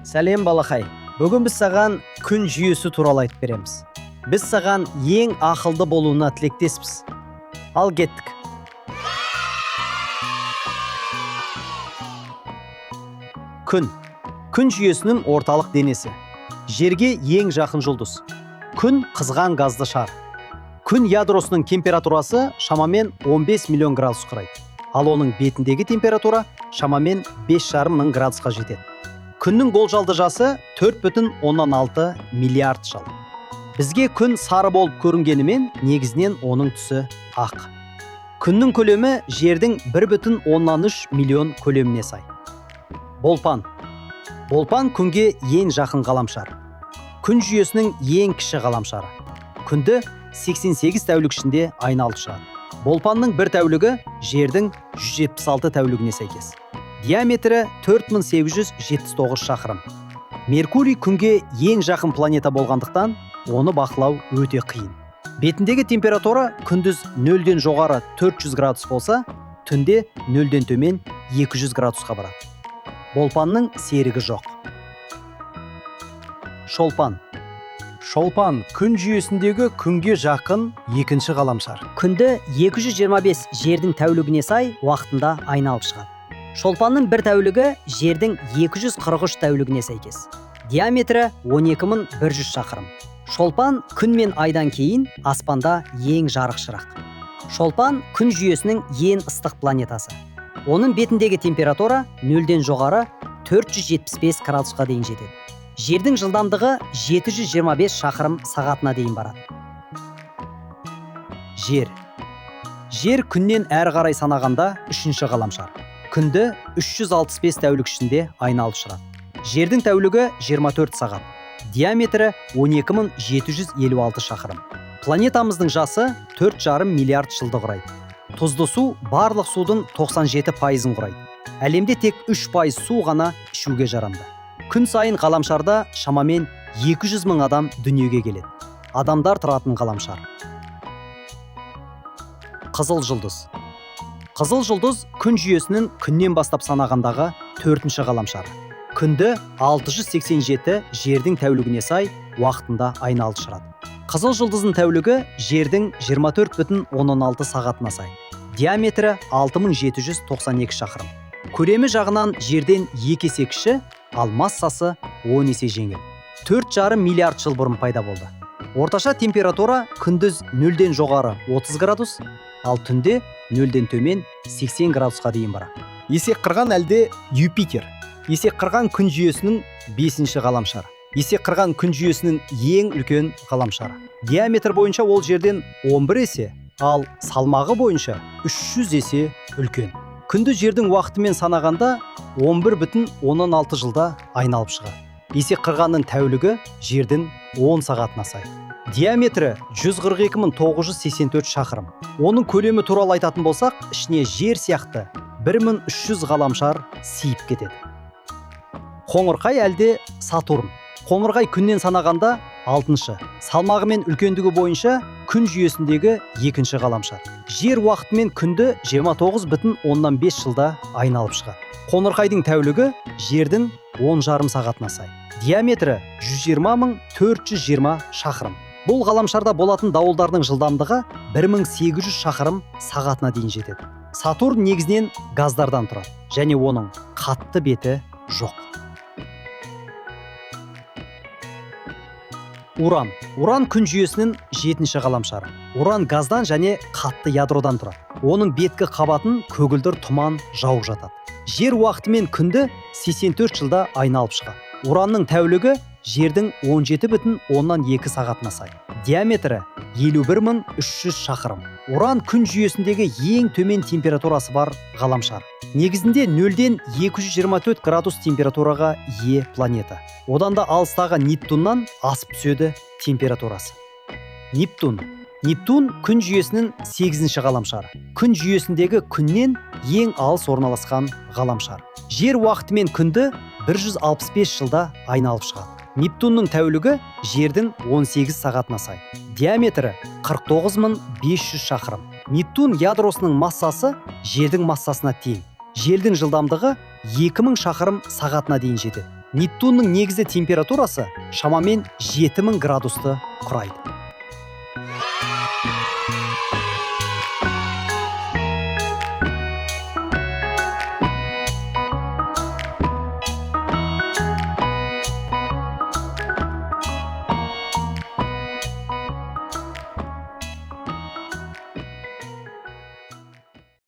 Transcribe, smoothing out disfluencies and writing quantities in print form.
Сәлем балақай. Бүгін біз саған күн жүйесі туралы айтып береміз. Біз саған ең ақылды болуына тілектеспіз. Ал кеттік. Күн. Күн жүйесінің орталық денесі. Жерге ең жақын жұлдыз. Күн қызған газды шар. Күн ядросының температурасы шамамен 15 миллион градус құрайды. Ал оның бетіндегі температура шамамен 5,5 мың градусқа жетеді. Күннің болжалды жасы 4,6 миллиард жыл. Бізге күн сары болып көрінгенімен, негізінен оның түсі ақ. Күннің көлемі жердің 1,3 миллион көлеміне сай. Болпан. Болпан күнге ең жақын ғаламшар. Күн жүйесінің ең кіші ғаламшары. Күнді 88 тәулік ішінде айналып шығады. Болпанның бір тәулігі жердің 176 тәулігіне сәйкес. Диаметрі 4879 шақырым. Меркурий күнге ең жақын планета болғандықтан, оны бақылау өте қиын. Бетіндегі температура күндіз 0-ден жоғары 400 градус болса, түнде 0-ден төмен 200 градусқа барады. Болпанның серігі жоқ. Шолпан. Шолпан күн жүйесіндегі күнге жақын екінші ғаламшар. Күнді 225 жердің тәулігіне сай уақытында айналып шығады. Шолпанның бір тәулігі жердің 243 тәулігіне сәйкес. Диаметрі 12100 шақырым. Шолпан күн мен айдан кейін аспанда ең жарық шырақ. Шолпан күн жүйесінің ең ыстық планетасы. Оның бетіндегі температура 0-ден жоғары 475 градусқа дейін жетеді. Жердің жылдамдығы 725 шақырым сағатына дейін барады. Жер. Жер күннен әрі қарай санағанда үшінші ғаламшар. Күнді 365 тәулік ішінде айналып шығады. Жердің тәулігі 24 сағат. Диаметрі 12756 шақырым. Планетамыздың жасы 4,5 миллиард жылды құрайды. Тұзды су барлық судың 97%-ын құрайды. Әлемде тек 3% су ғана ішуге жарамды. Күн сайын ғаламшарда шамамен 200 мың адам дүниеге келеді. Адамдар тұратын ғаламшар. Қызыл жұлдыз. Қызыл жұлдыз күн жүйесінің күннен бастап санағандағы 4-ші ғаламшары. Күнді 687 жердің тәулігіне сай уақытында айналып шығады. Қызыл жұлдыздың тәулігі жердің 24,16 сағатына сай. Диаметрі 6792 шақырым. Көлемі жағынан жерден 2 есе кіші, ал массасы 10 есе жеңіл. 4,5 миллиард жыл бұрын пайда болды. Орташа температура күндіз 0-ден жоғары 30 градус, ал түнде 0-ден төмен 80 градусқа дейін барады. Есек қырған әлде Юпитер. Есек қырған күн жүйесінің 5-ші ғаламшары. Есек қырған күн жүйесінің ең үлкен ғаламшары. Диаметр бойынша ол жерден 11 есе, ал салмағы бойынша 300 есе үлкен. Күнді жердің уақытымен санағанда 11,16 жылда айналып шығады. Есек қырғанның тәулігі жердің 10 сағатына сай. Диаметрі 142,984 шақырым. Оның көлемі туралы айтатын болсақ, ішіне жер сияқты 1300 ғаламшар сиып кетеді. Қоңырқай әлде Сатурн. Қоңырқай күннен санағанда 6-шы. Салмағы мен үлкендігі бойынша күн жүйесіндегі 2-ші ғаламшар. Жер уақытымен күнді 29,5 жылда айналып шығады. Қоңырқайдың тәулігі жердің 10,5 сағатына сай. Диаметрі 120,420 шақырым. Бұл ғаламшарда болатын дауылдардың жылдамдығы 1800 шақырым сағатына дейін жетеді. Сатурн негізінен газдардан тұрады, және оның қатты беті жоқ. Уран. Уран күн жүйесінің 7-ші ғаламшары. Уран газдан және қатты ядродан тұрады. Оның беткі қабатын көгілдір тұман жауып жатады. Жер уақытымен күнді 84 жылда айналып шығады. Уранның тәулігі жердің 17,2 сағатына сай. Диаметрі 51,300 шақырым. Уран күн жүйесіндегі ең төмен температурасы бар ғаламшар. Негізінде 0-ден 224 градус температураға ие планета. Одан да алыстағы Нептуннан асып түседі температурасы. Нептун. Нептун күн жүйесінің 8-ші ғаламшары. Күн жүйесіндегі күннен ең алыс орналасқан ғаламшар. Жер уақытымен күнді 165 жылда айналып шығады. Нептунның тәулігі жердің 18 сағатына сай. Диаметрі 49500 шақырым. Нептун ядросының массасы жердің массасына тең. Желдің жылдамдығы 2000 шақырым сағатына дейін жетеді. Нептунның негізгі температурасы шамамен 7000 градусты құрайды.